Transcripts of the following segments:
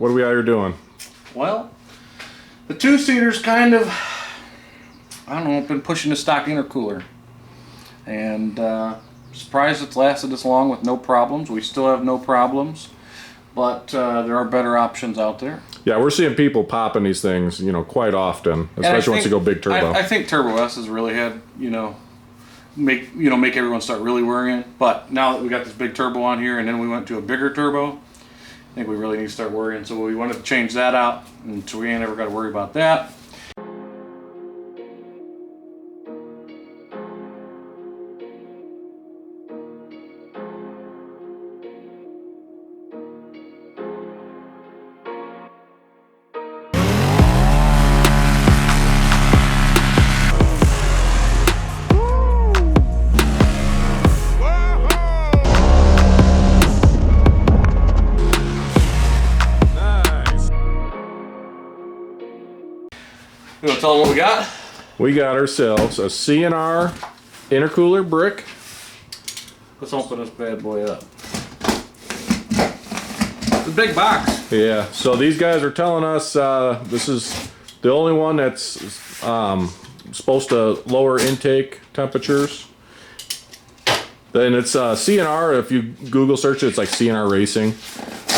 What are we out here doing? Well, the two-seater's kind of, I don't know, been pushing the stock intercooler. And surprised it's lasted this long with no problems. We still have no problems, but there are better options out there. Yeah, we're seeing people popping these things, quite often, especially once you go big turbo. I think Turbo S has really had, make everyone start really worrying. But now that we got this big turbo on here, and then we went to a bigger turbo, I think we really need to start worrying. So we wanted to change that out, and so we ain't ever got to worry about that. You want to tell them what we got? We got ourselves a CNR intercooler brick. Let's open this bad boy up. It's a big box. Yeah, so these guys are telling us this is the only one that's supposed to lower intake temperatures. Then it's CNR. If you Google search it, it's like CNR Racing.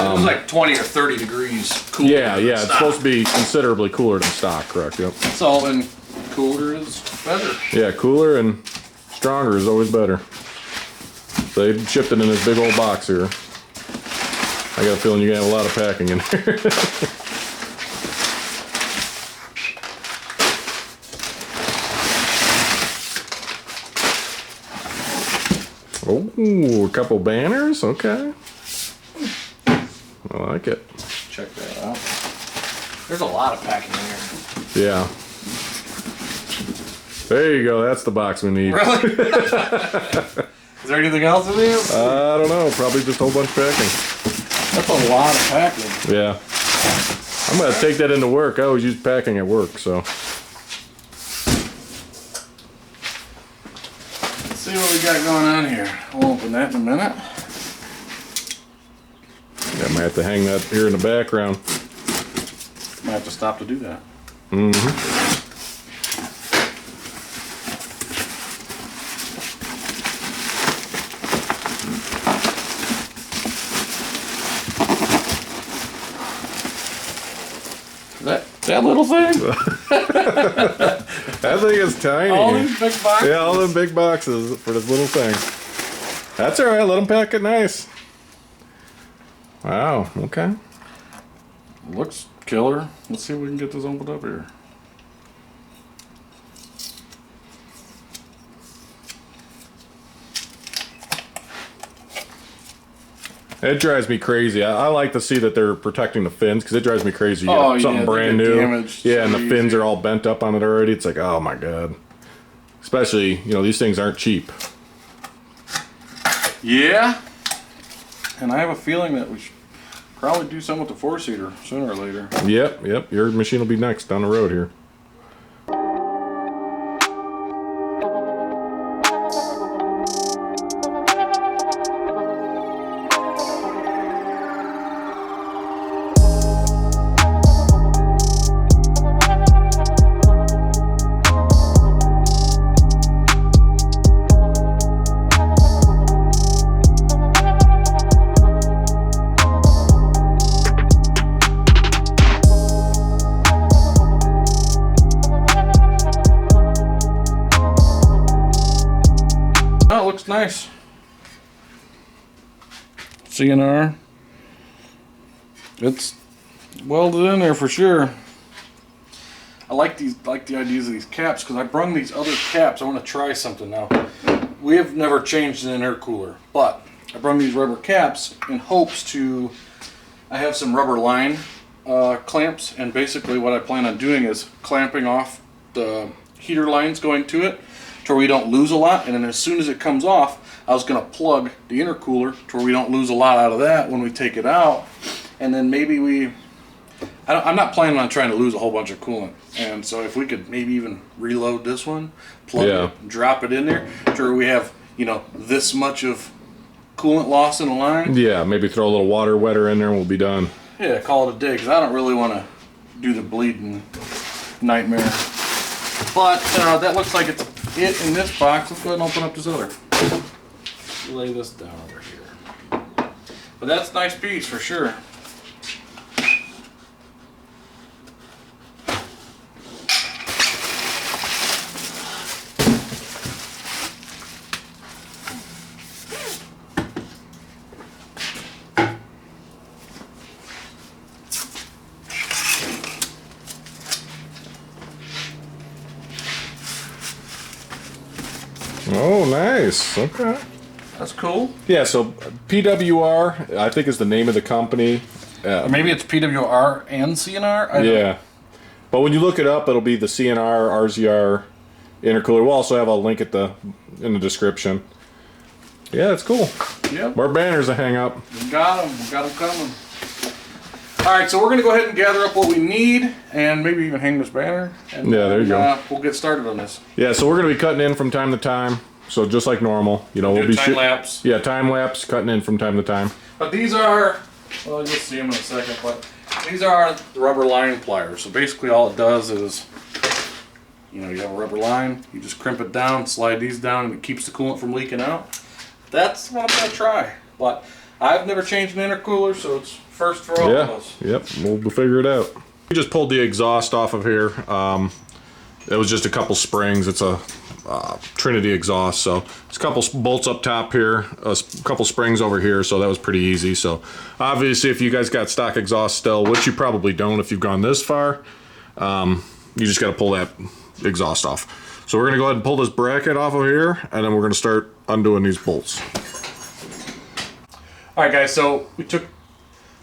It was like 20 or 30 degrees cooler. Yeah, it's supposed to be considerably cooler than stock, correct? Yep. So then cooler is better. Yeah, cooler and stronger is always better. So they shipped it in this big old box here. I got a feeling you're gonna have a lot of packing in there. Oh, a couple banners, okay. I like it. Check that out. There's a lot of packing in here. Yeah. There you go. That's the box we need. Really? Is there anything else in these? I don't know. Probably just a whole bunch of packing. That's a lot of packing. Yeah. I'm going to take that into work. I always use packing at work, so. Let's see what we got going on here. We'll open that in a minute. Yeah, I might have to hang that here in the background. Might have to stop to do that. Mm-hmm. That little thing? That thing is tiny. All these big boxes? Yeah, all them big boxes for this little thing. That's alright, let them pack it nice. Wow, okay. Looks killer. Let's see if we can get this opened up here. It drives me crazy. I like to see that they're protecting the fins because it drives me crazy. Something brand new. Damaged and the fins are all bent up on it already. It's like, oh my god. Especially, these things aren't cheap. Yeah. And I have a feeling that we should probably do something with the four-seater sooner or later. Yep. Your machine will be next down the road here. Oh, it looks nice. CNR. It's welded in there for sure. I like the ideas of these caps because I brung these other caps. I want to try something now. We have never changed an intercooler, but I brung these rubber caps in hopes to. I have some rubber line clamps, and basically what I plan on doing is clamping off the heater lines going to it to where we don't lose a lot, and then as soon as it comes off, I was going to plug the intercooler to where we don't lose a lot out of that when we take it out, and then maybe I'm not planning on trying to lose a whole bunch of coolant, and so if we could maybe even reload this one, plug it, drop it in there, to where we have, this much of coolant loss in the line. Yeah, maybe throw a little water wetter in there and we'll be done. Yeah, call it a day, because I don't really want to do the bleeding nightmare. But that looks like it's it in this box. Let's go ahead and open up this other. Lay this down over here. But that's a nice piece for sure. Oh, nice. Okay. That's cool. Yeah, so PWR, I think is the name of the company. Or maybe it's PWR and CNR? I don't know. Yeah. But when you look it up, it'll be the CNR, RZR intercooler. We'll also have a link in the description. Yeah, it's cool. Yep. More banners to hang up. We got them. We got them coming. All right, so we're going to go ahead and gather up what we need and maybe even hang this banner. And, Yeah, there you go. We'll get started on this. Yeah, so we're going to be cutting in from time to time. So just like normal, you know, we'll be time lapse. Yeah, time lapse, cutting in from time to time. But these are, well, you'll see them in a second, but these are the rubber line pliers. So basically all it does is, you know, you have a rubber line, you just crimp it down, slide these down, and it keeps the coolant from leaking out. That's what I'm going to try. But I've never changed an intercooler, so it's first for all of us. Yep, we'll figure it out. We just pulled the exhaust off of here. It was just a couple springs. It's a Trinity exhaust, so it's a couple bolts up top here, a couple springs over here, so that was pretty easy. So obviously if you guys got stock exhaust still, which you probably don't if you've gone this far, you just got to pull that exhaust off. So we're going to go ahead and pull this bracket off of here, and then we're going to start undoing these bolts. Alright guys, so we took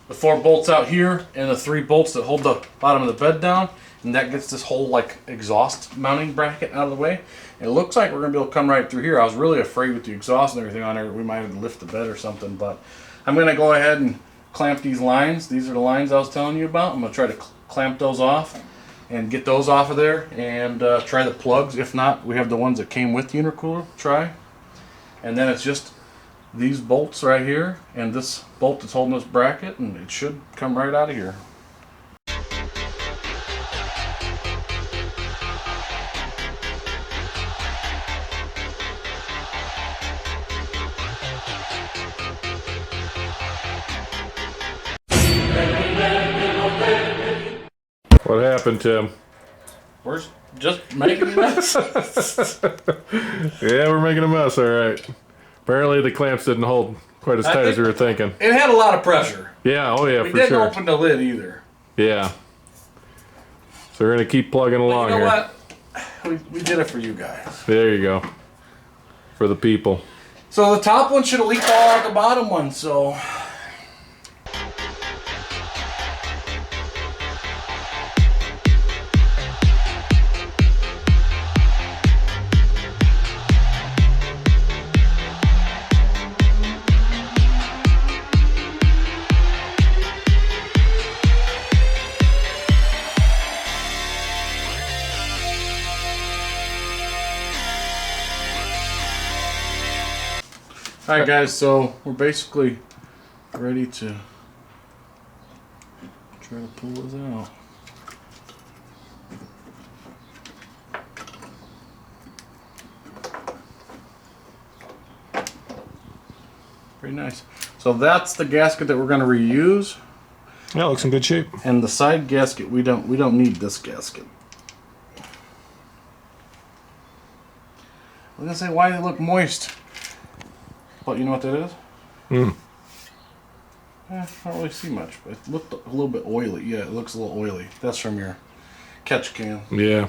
the 4 bolts out here and the 3 bolts that hold the bottom of the bed down, and that gets this whole like exhaust mounting bracket out of the way. And it looks like we're going to be able to come right through here. I was really afraid with the exhaust and everything on there we might have to lift the bed or something, but I'm going to go ahead and clamp these lines. These are the lines I was telling you about. I'm going to try to clamp those off and get those off of there and try the plugs. If not, we have the ones that came with the intercooler. Try. And then it's just these bolts right here and this bolt that's holding this bracket, and it should come right out of here. What happened, Tim? We're just making a mess. Yeah, we're making a mess, all right. Apparently the clamps didn't hold quite as tight as we were thinking. It had a lot of pressure. Yeah, oh yeah, We for didn't sure. open the lid either. Yeah. So we're going to keep plugging along You know here. what? We did it for you guys. There you go. For the people. So the top one should have leaked all out the bottom one, so... Alright guys, so we're basically ready to try to pull this out. Pretty nice. So that's the gasket that we're going to reuse. Yeah, looks in good shape. And the side gasket, we don't need this gasket. I was going to say, why do they look moist? But you know what that is? I don't really see much, but it looked a little bit oily. Yeah, it looks a little oily. That's from your catch can. Yeah.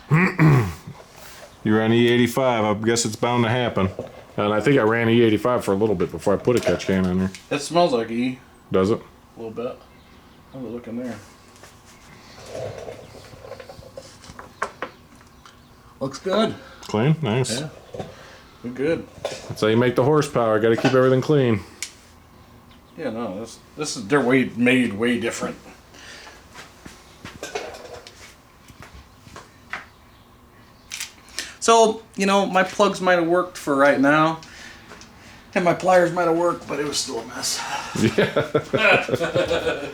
You ran E85. I guess it's bound to happen. And I think I ran E85 for a little bit before I put a catch can in there. It smells like E. Does it? A little bit. Have a look in there. Looks good. Clean? Nice. Yeah. We're good. That's how you make the horsepower. Got to keep everything clean. Yeah, no, this is they're made way different. So, you know, my plugs might have worked for right now, and my pliers might have worked, but it was still a mess. Yeah.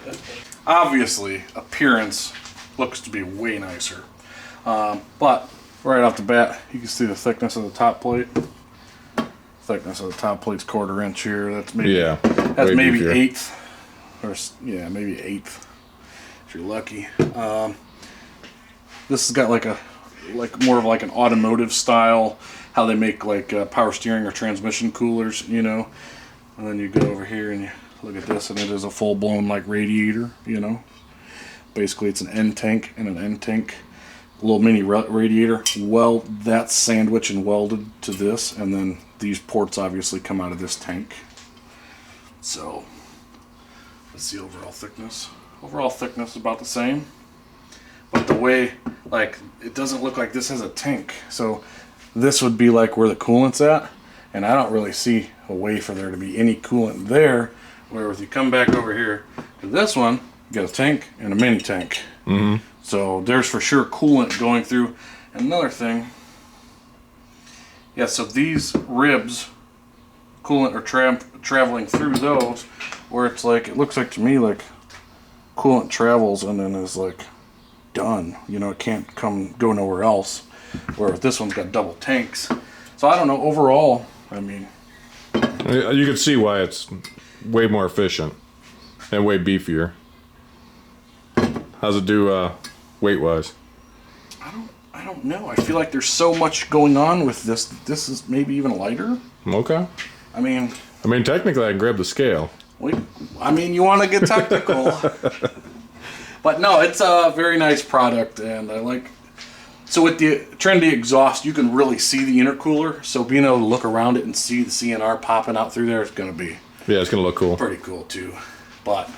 Obviously, appearance looks to be way nicer. But right off the bat, you can see the thickness of the top plate. Thickness of the top plate's 1/4 inch here. That's maybe that's maybe beefier. eighth, or yeah, maybe eighth if you're lucky. This has got like more of like an automotive style, how they make like power steering or transmission coolers, you know. And then you go over here and you look at this, and it is a full blown like radiator, you know. Basically, it's an end tank and an end tank. Little mini radiator. Well, that's sandwiched and welded to this, and then these ports obviously come out of this tank. So let's see overall thickness. Overall thickness is about the same, but the way, like, it doesn't look like this has a tank. So this would be like where the coolant's at, and I don't really see a way for there to be any coolant there. Where if you come back over here to this one, you got a tank and a mini tank. Mm-hmm. So there's for sure coolant going through. Another thing, yeah, so these ribs, coolant are traveling through those, where it's like, it looks like to me like coolant travels and then is like done. You know, it can't go nowhere else. Where this one's got double tanks. So I don't know, overall, I mean, You can see why it's way more efficient and way beefier. How's it do weight-wise? I don't know. I feel like there's so much going on with this. This is maybe even lighter. Okay. I mean, technically I can grab the scale. You want to get technical. But no, it's a very nice product, and I like. So with the trendy exhaust, you can really see the intercooler. So being able to look around it and see the CNR popping out through there is going to be Yeah, it's gonna look cool. pretty cool too. But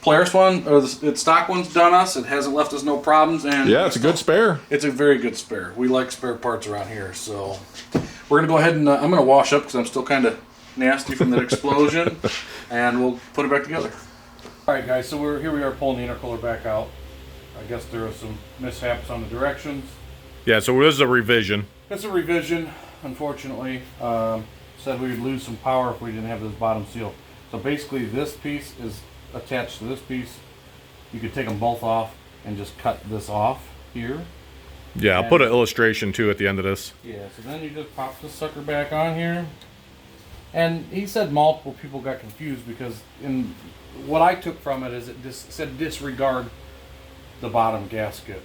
Polaris one, or the stock one's done us. It hasn't left us no problems, and Yeah, it's a good spare. it's a very good spare. We like spare parts around here, so we're gonna go ahead and I'm gonna wash up because I'm still kind of nasty from that explosion, and we'll put it back together. All right, guys. So here we are pulling the intercooler back out. I guess there was some mishaps on the directions. Yeah, so this is a revision. It's a revision, unfortunately. Said we would lose some power if we didn't have this bottom seal. So basically, this piece is attached to this piece. You could take them both off and just cut this off here. Yeah, I'll put an illustration too at the end of this. Yeah, so then you just pop this sucker back on here. And he said multiple people got confused because in what I took from it is it just said disregard the bottom gasket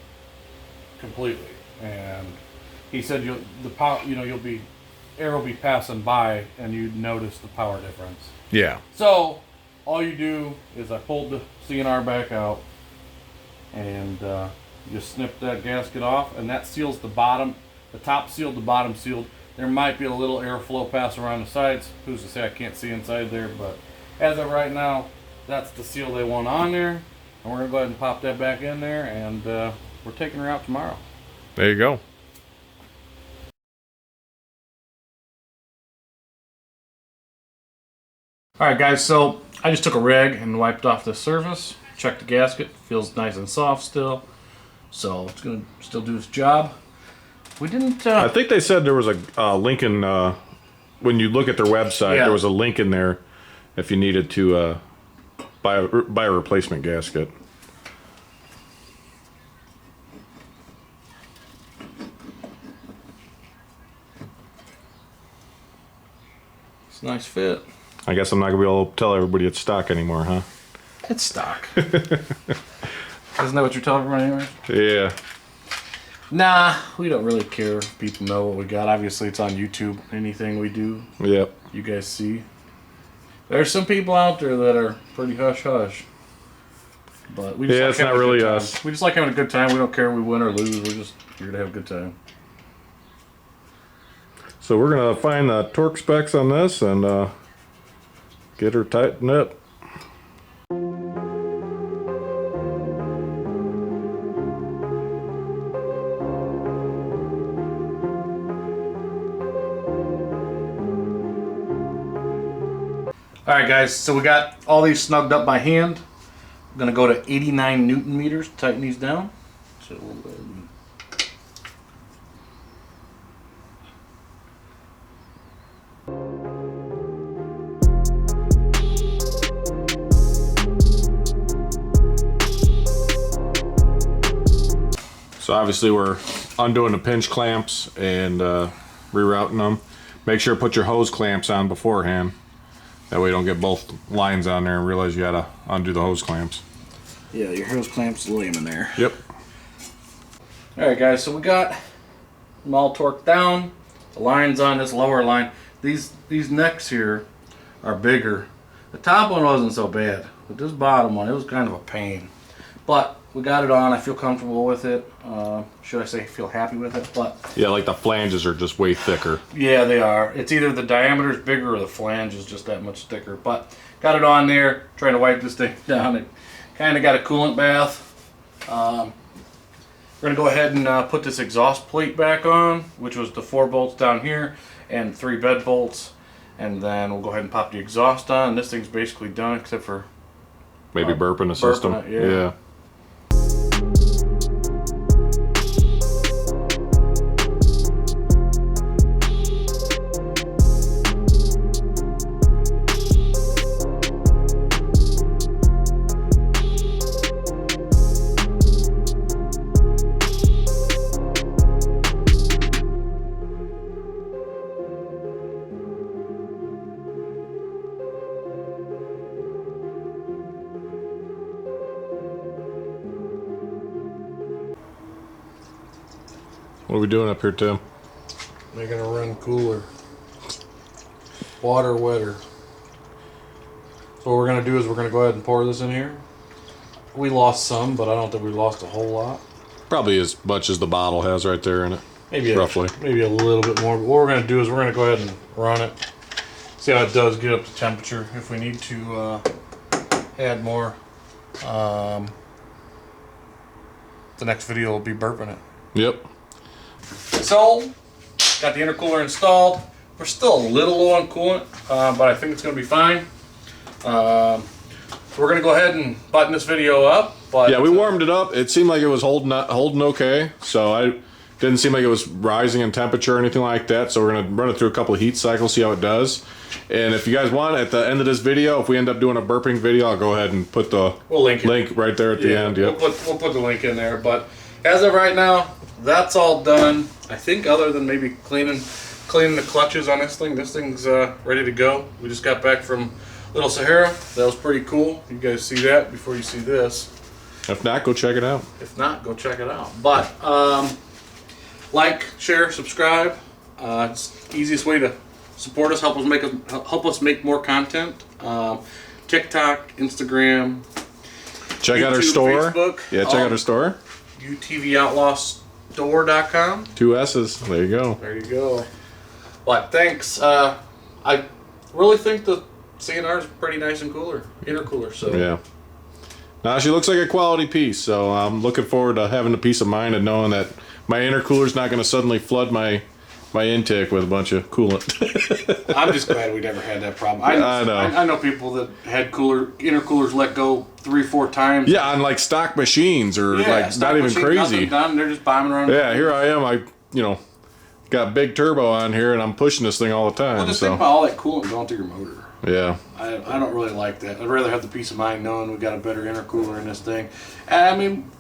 completely. And he said air will be passing by and you'd notice the power difference. Yeah. So all you do is I pulled the CNR back out and just snip that gasket off, and that seals the bottom. The top sealed, the bottom sealed. There might be a little airflow pass around the sides. Who's to say I can't see inside there, but as of right now, that's the seal they want on there. And we're gonna go ahead and pop that back in there, and we're taking her out tomorrow. There you go. Alright guys, so I just took a rag and wiped off the surface, checked the gasket, feels nice and soft still, so it's going to still do its job. We didn't... I think they said there was a link in, when you look at their website, Yeah. there was a link in there if you needed to buy a replacement gasket. It's a nice fit. I guess I'm not going to be able to tell everybody it's stock anymore, huh? It's stock. Isn't that what you're telling everyone anyway? Yeah. Nah, we don't really care if people know what we got. Obviously, it's on YouTube. Anything we do, Yep. you guys see. There's some people out there that are pretty hush-hush. But we just Yeah, like it's not having a really good time. us. We just like having a good time. We don't care if we win or lose. We're just here to have a good time. So we're going to find the torque specs on this and get her tightened up. Alright guys, so we got all these snugged up by hand. I'm going to go to 89 Newton meters to tighten these down. So we'll go ahead and So obviously we're undoing the pinch clamps and rerouting them. Make sure to put your hose clamps on beforehand. That way you don't get both lines on there and realize you gotta undo the hose clamps. Yeah, your hose clamps, lay them in there. Yep. Alright guys, so we got them all torqued down. The lines on this lower line. These necks here are bigger. The top one wasn't so bad, but this bottom one, it was kind of a pain. But we got it on. I feel comfortable with it. Should I say feel happy with it? But yeah, like the flanges are just way thicker. Yeah, they are. It's either the diameter is bigger or the flange is just that much thicker. But got it on there. Trying to wipe this thing down. It kind of got a coolant bath. We're going to go ahead and put this exhaust plate back on, which was the 4 bolts down here and 3 bed bolts. And then we'll go ahead and pop the exhaust on. This thing's basically done except for maybe burping the system. It, yeah. What are we doing up here, Tim? Making a run cooler. Water wetter. So what we're going to do is we're going to go ahead and pour this in here. We lost some, but I don't think we lost a whole lot. Probably as much as the bottle has right there in it. Maybe roughly. Maybe a little bit more. But what we're going to do is we're going to go ahead and run it. See how it does get up to temperature. If we need to add more, the next video will be burping it. Yep. So, got the intercooler installed. We're still a little low on coolant, but I think it's going to be fine. So we're going to go ahead and button this video up. But yeah, we warmed it up. It seemed like it was holding okay. So I didn't seem like it was rising in temperature or anything like that. So we're going to run it through a couple of heat cycles, see how it does. And if you guys want, at the end of this video, if we end up doing a burping video, I'll go ahead and put the link right there at the end. Yep. We'll put the link in there. But as of right now, that's all done. I think other than maybe cleaning the clutches on this thing's ready to go. We just got back from Little Sahara. That was pretty cool. You guys see that before you see this. If not, go check it out. If not, go check it out. But like, share, subscribe. It's the easiest way to support us. Help us make more content. TikTok, Instagram. Check YouTube, out our store. Facebook, Yeah, check out our store. UTVOutlawsstore.com. 2 S's. There you go. There you go. But thanks. I really think the CNR is pretty nice and intercooler. So yeah. Now she looks like a quality piece. So I'm looking forward to having the peace of mind and knowing that my intercooler's not going to suddenly flood my intake with a bunch of coolant. I'm just glad we never had that problem. I know. I know people that had intercoolers let go 3-4 times. Yeah, on like stock machines or like not even crazy. Done, they're just bombing around. Yeah, here I am. Got big turbo on here and I'm pushing this thing all the time. Well, just think about all that coolant going through your motor. Yeah. I don't really like that. I'd rather have the peace of mind knowing we got a better intercooler in this thing. And, I mean,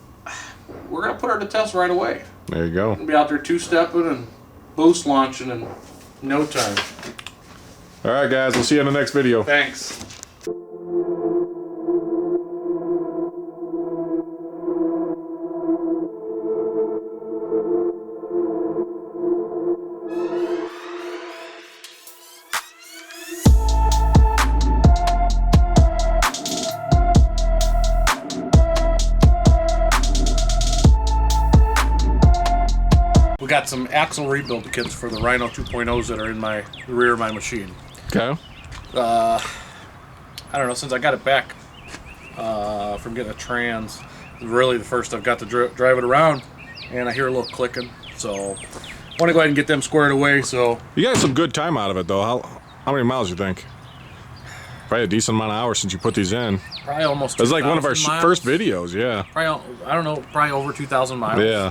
we're going to put her to test right away. There you go. We're going to be out there 2-stepping and boost launching in no time. All right, guys. We'll see you in the next video. Thanks. We got some axle rebuild kits for the Rhino 2.0s that are in the rear of my machine. Okay. I don't know, since I got it back from getting a trans, really the first I've got to drive it around, and I hear a little clicking, so I want to go ahead and get them squared away. So you got some good time out of it, though. How many miles you think? Probably a decent amount of hours since you put these in. Probably almost 2,000 It was like one of our miles. first videos, yeah. Probably, I don't know, probably over 2,000 miles. Yeah.